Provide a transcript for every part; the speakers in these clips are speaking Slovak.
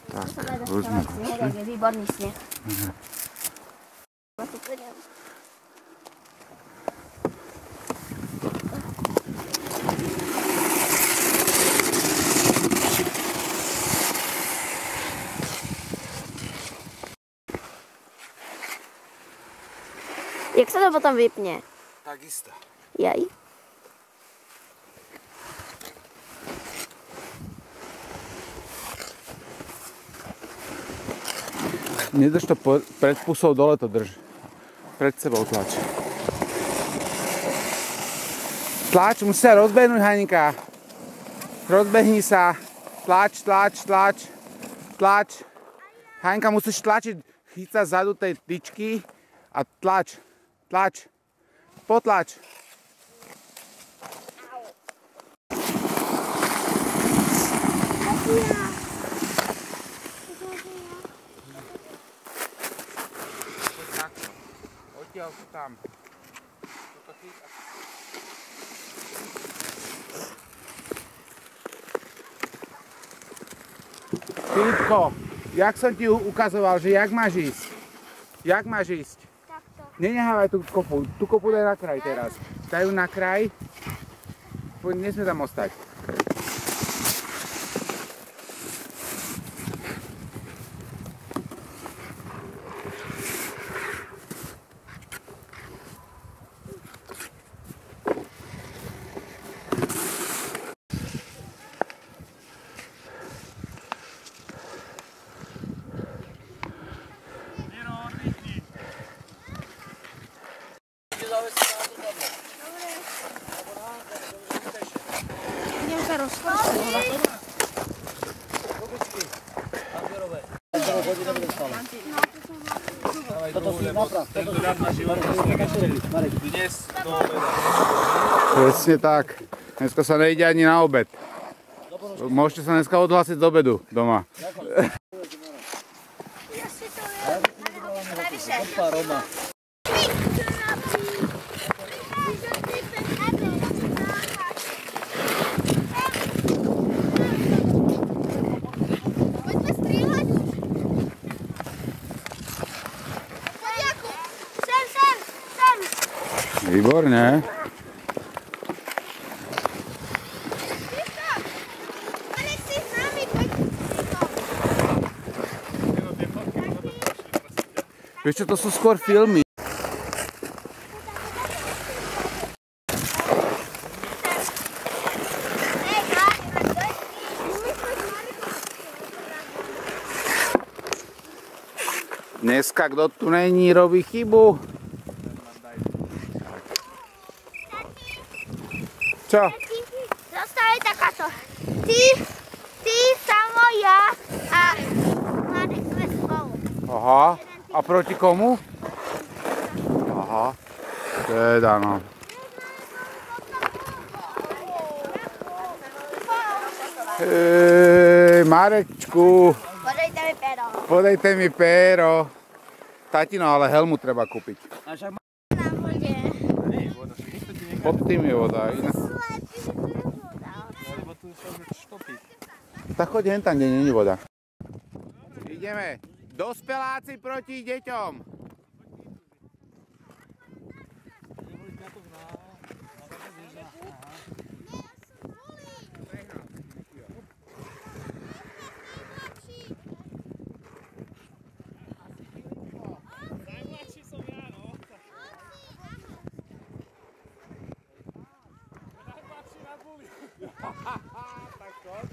Tak, už sme je výborný sneh. Jak sa to potom vypne? Takisto. Jaj. Nedrž to pred pusou, dole to drž. Pred sebou tlač. Tlač, musí sa rozbehnúť, Haninka. Rozbehni sa. Tlač, tlač, tlač. Tlač. Haninka, musíš tlačiť. Chyť sa zadu tej tyčky a tlač. Tlač. Potlač. Odtiaľ sú tam. Filipko, jak som ti ukazoval, že jak máš ísť? Jak máš ísť? Takto. Nenehávaj tú kopu. Tú kopu daj na kraj teraz. Daj ju na kraj. Nesmie tam ostať. Idem sa rozprávať. Presne tak. Dneska sa nejde ani na obed. Môžete sa dneska odhlásiť z obedu doma. Výborne. Vieš čo, to sú skôr filmy. Dneska, kto tu není, robí chybu. Čo? Zostave takáto. Ty, Samo, ja a Marek sme spolu. Aha. A proti komu? Aha. Teda no. Marečku. Podejte mi péro. Podejte mi péro. Tatino, ale helmu treba kúpiť. Na vode. Pod tým je voda. Tak choď hen tam, kde není voda. Ideme. Dospeláci proti deťom. Tak choď.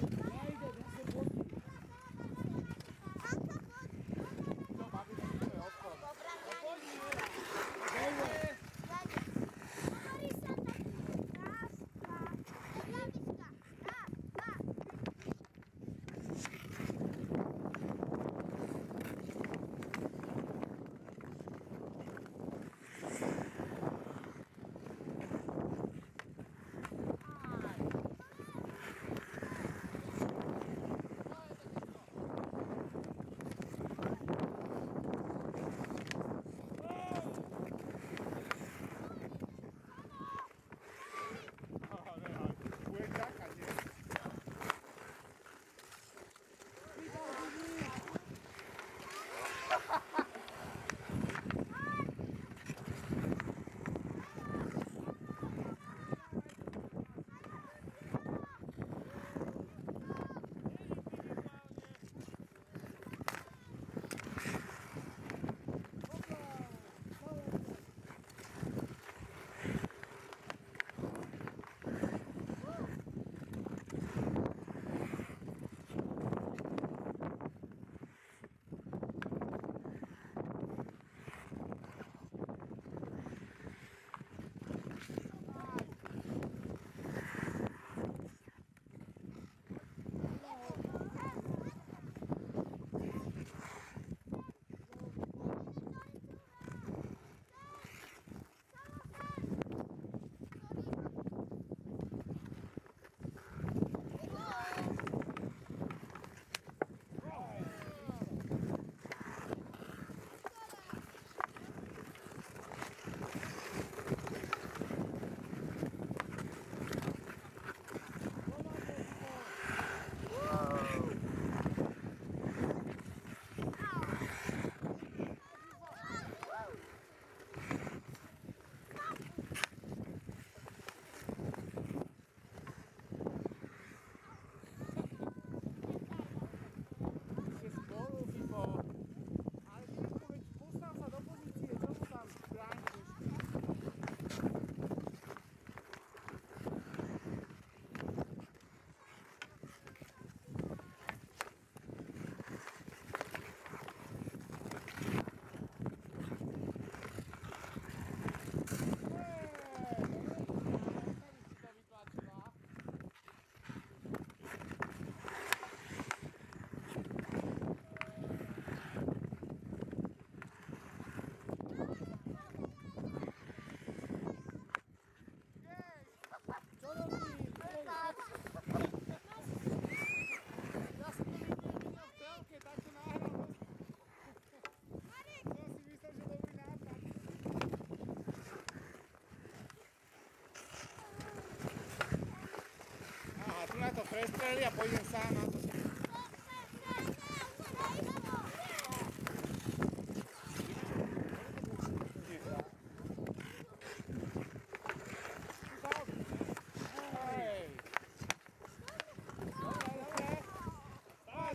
vystrelí a pôjdem sám na to.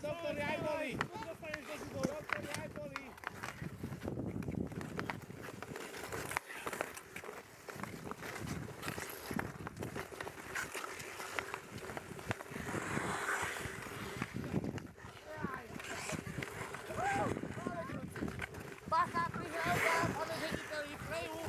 Doktori, aj boli! Doktori, aj boli! Bacha pri hľadách, pane řediteli, prejú!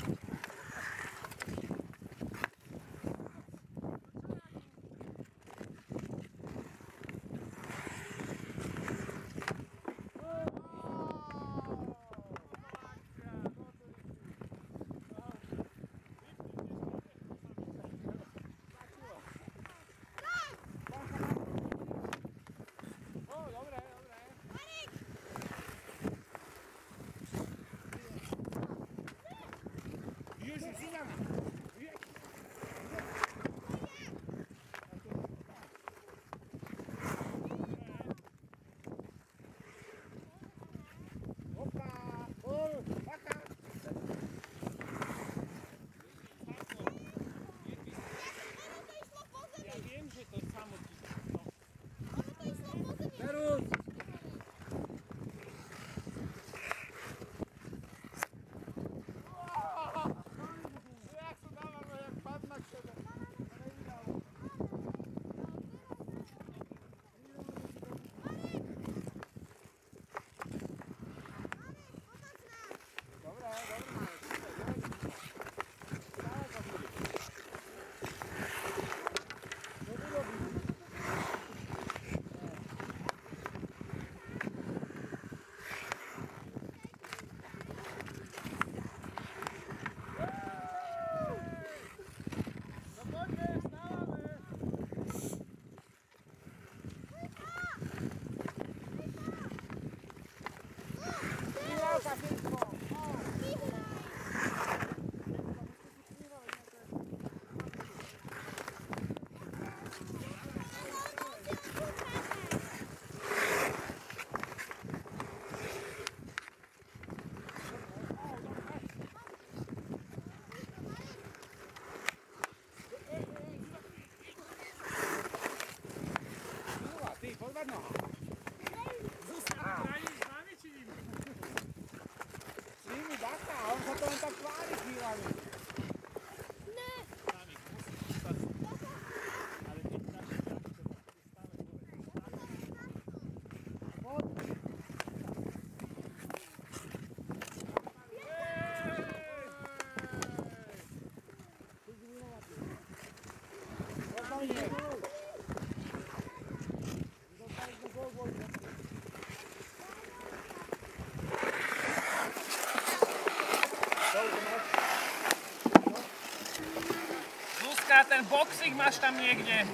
Zuzka, ten boxík máš tam niekde.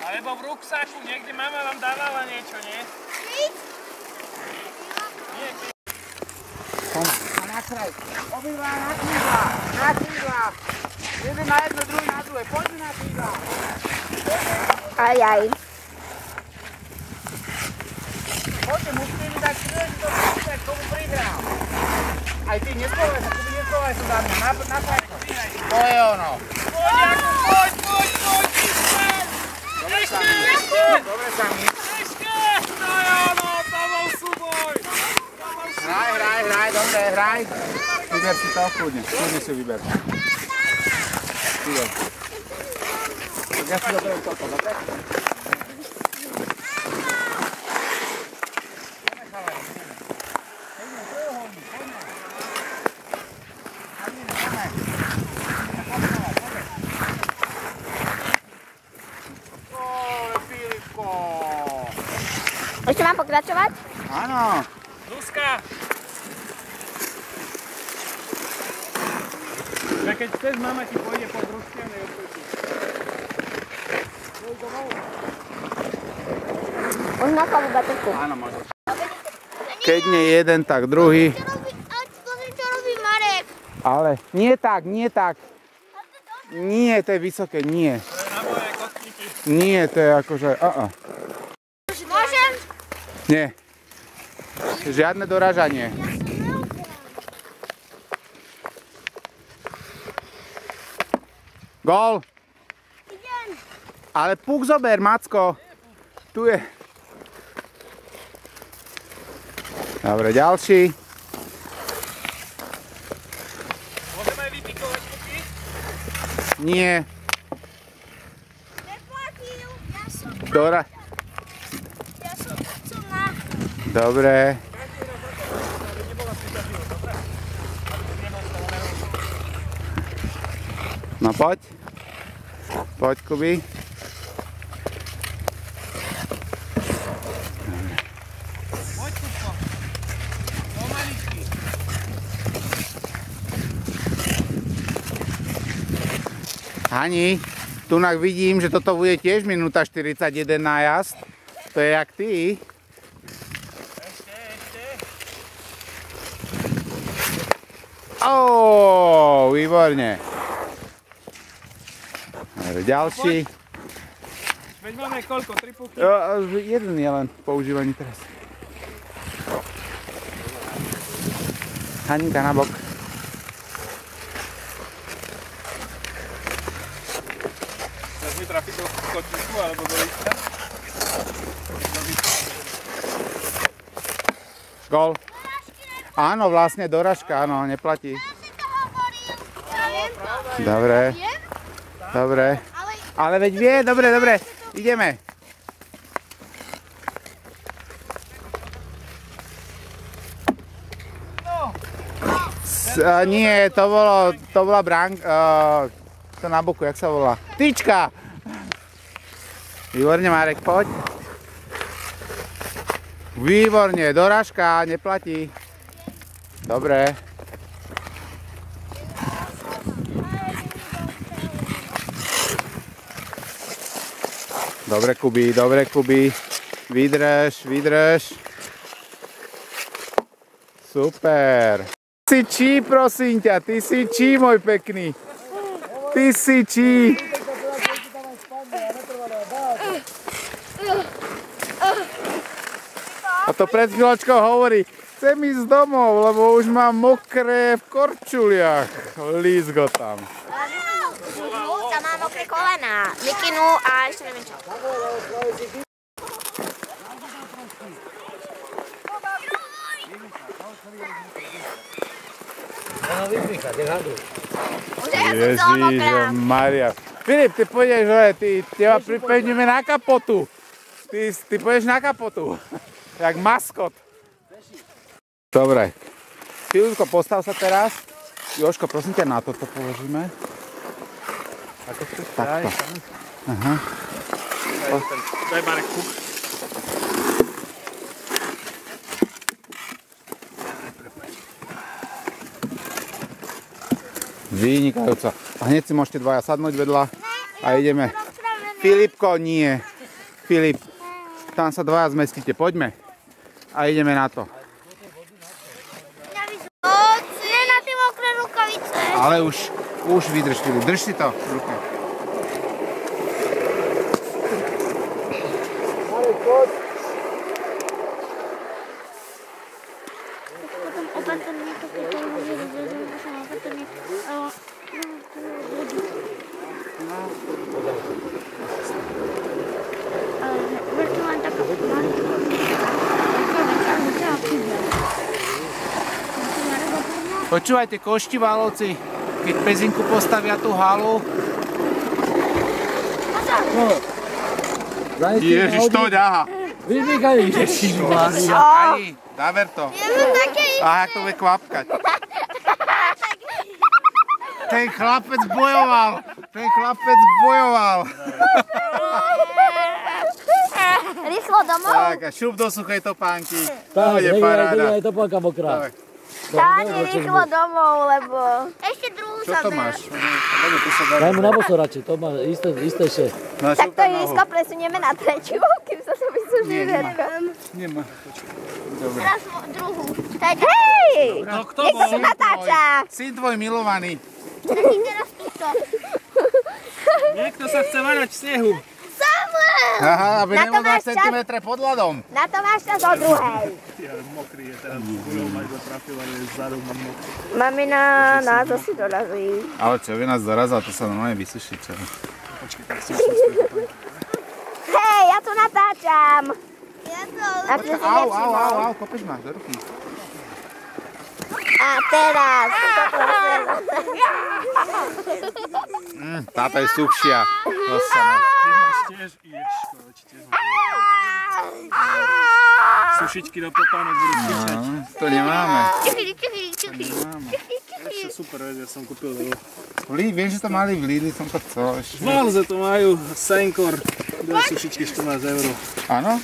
Alebo v ruksaku, niekde mama vám dávala niečo, nie? Nie, A na kraj. Obidva na krídla. Na krídla. Jeden na jedno, druhý na druhé. Poďme na krídla. Ajaj. Poďte, musíte mi dať príležitosť, k tomu prihrám. Aj ty, neschovaj sa, Kubi, neschovaj sa za mňa. Na tajko. To je ono. poď, Dobre sa mi. ešte, to je ono, to bol súboj. Hraj, dobre, hraj. Vyber si to, kľudne si vyber. Vyber. Tak ja si doberiem toto, dobre? Ešte mám pokračovať? Áno. Zuzka. Ja keď chceš, mama ti pôjde po družstevnej odpúšti. Už na chalú baterku. Áno, môžeš. Keď nie jeden, tak druhý. Čo robí Marek? Ale nie tak, nie tak. Nie, to je vysoké, nie. To je na moje kostníky. Nie, to je akože... Môžem? Nie. Žiadne dorážanie. Gól. Ale puk zober, Macko. Tu je. Dobre, ďalší. Môžeme aj vypikovať puky? Nie. Neplatil. Ja som na... Dobre. No poď. Poď, Kuby. Poď, Kupko. Pomaličky. Hani, tunak vidím, že toto bude tiež minúta 41 nájazd. To je jak ty. Ešte. Výborne. Dobre, ďalší. Veď máme koľko? 3 puky? Jeden je len používaný teraz. Haninka na bok. Chceš mi trafiť do kočíku alebo do lístka? Gól. Áno, vlastne doražka, áno, neplatí. Dobre. Dobre. Ale veď vie, dobre, ideme. Nie, to bola to na boku, jak sa volá? Tyčka! Výborne, Marek, poď. Výborne, dorážka, neplatí. Dobre. Dobre, Kuby. Vydrž. Super. Ty si čí, prosím ťa, ty si čí, môj pekný. Ty si čí. A to pred chvíľočkou hovorí, chcem ísť domov, lebo už mám mokré v korčuliach. Líz go tam. Tam mám mokré kolená. Mikinu a ešte neviem čo. Ježišmaria. Filip, ty pôjdeš, teba pripevníme na kapotu. Ty pôjdeš na kapotu. Jak maskot. Dobre. Chvíľučko, postav sa teraz. Jožko, prosím ťa, na toto položíme. Takto. Aha. To je Marek Kuk. Vynikajúco. A hneď si môžete dvaja sadnúť vedľa a ideme. Filipko, nie. Filip, tam sa dvaja zmestíte. Poďme. A ideme na to. Nie na tie mokré rukavice. Ale už vydrž, Filip. Drž si to v ruke. Počúvajte, Koštivalovci, keď Pezinku postavia tú halu. Ježiš, to ďaha. Vymykaj, ježišmária. Ani, dáver to. A jak to bude kvapkať. Ten chlapec bojoval. Rýchlo domov. Tak, a šup do suchej topánky. Tak, Bude paráda. aj topánka mokrá. Tak. Táne rýchlo domov, lebo... Ešte druhú Čo to máš? Daj mu na boso radšej, to má istejšie. No, Tak šup to tam nohu. isko presunieme na tretiu, kým sa to vysúži všetko. Nemá. Dobre. Teraz druhú. Hej! No kto Nech bol? sa natáča. Syn tvoj milovaný. Teraz túto. Niekto sa chce vaľať v snehu. Samuel! Aha, aby Na to nebol 2 máš čas? cm pod ľadom. Na to máš čas o druhej. Ja mokrý je teraz, guľou ma iba trafila, ale vzadu mám mokrý. Mamina nás asi dorazí. Ale čo by nás dorazila, to sa normálne vysuší, čo? Počkej, tak si musím Hej, ja tu natáčam. Au, kopeš ma, do ruky. A teraz. Táto je suchšia. To sa ne... Ty máš tiež, ježko, či tiež máš. Sušičky do popánok budú kričať. To nemáme. Ešte super vec, ja som kúpil veľa. Viem, že to mali v Lidli, som to chcel ešte. V Malze to majú, Senkor, dve sušičky 14 €. Áno?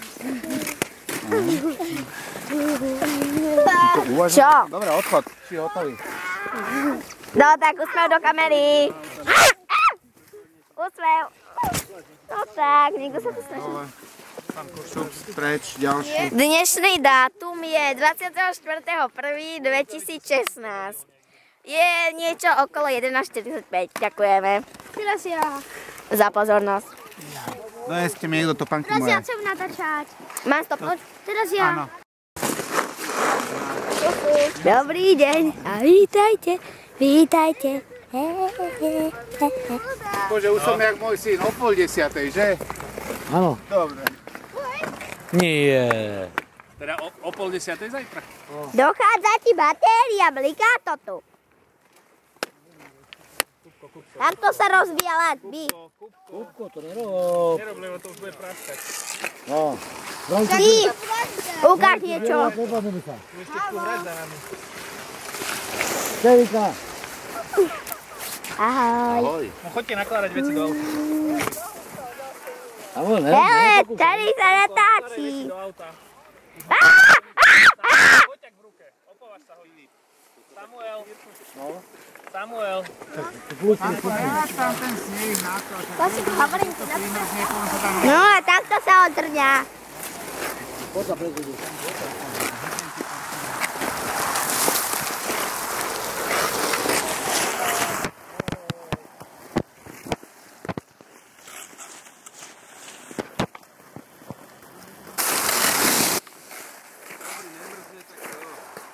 Čo? Dobre, odchod. Si hotový. No tak úsmev do kamery. Úsmev. No tak, niekto sa tu snaží. Šup, preč, ďalší. Dnešný dátum je 24.1.2016. Je niečo okolo 11:45. Ďakujeme. Teraz ja. Za pozornosť. Dojeste mi niekto topánky Teraz ja moje. chcem natáčať. Mám stopnúť? Teraz ja. Áno. Dobrý deň a vítajte, vítajte. Bože, už som jak môj syn, o 9:30, že? Áno. Dobre. Nie. Teda o 9:30 zajtra. Dochádza ti batéria, bliká to tu. Takto sa rozvíja ladby. Kúbko, to nerob. Nerob, lebo to už bude praskať. No. Ty, ukáž niečo. Nepadneme sa. Ešte tu hrať za nami. Čerika. Ahoj. Ahoj. No choďte nakladať veci do auta. Áno, ne? Hele, tady sa natáčí. Do auta. Poďak v ruke, opovaž sa ho iný. Samuel. Samuel. Tam ten sneh na to, že Hovorím ti na No a takto sa odrňa. Poď sa prezvedú.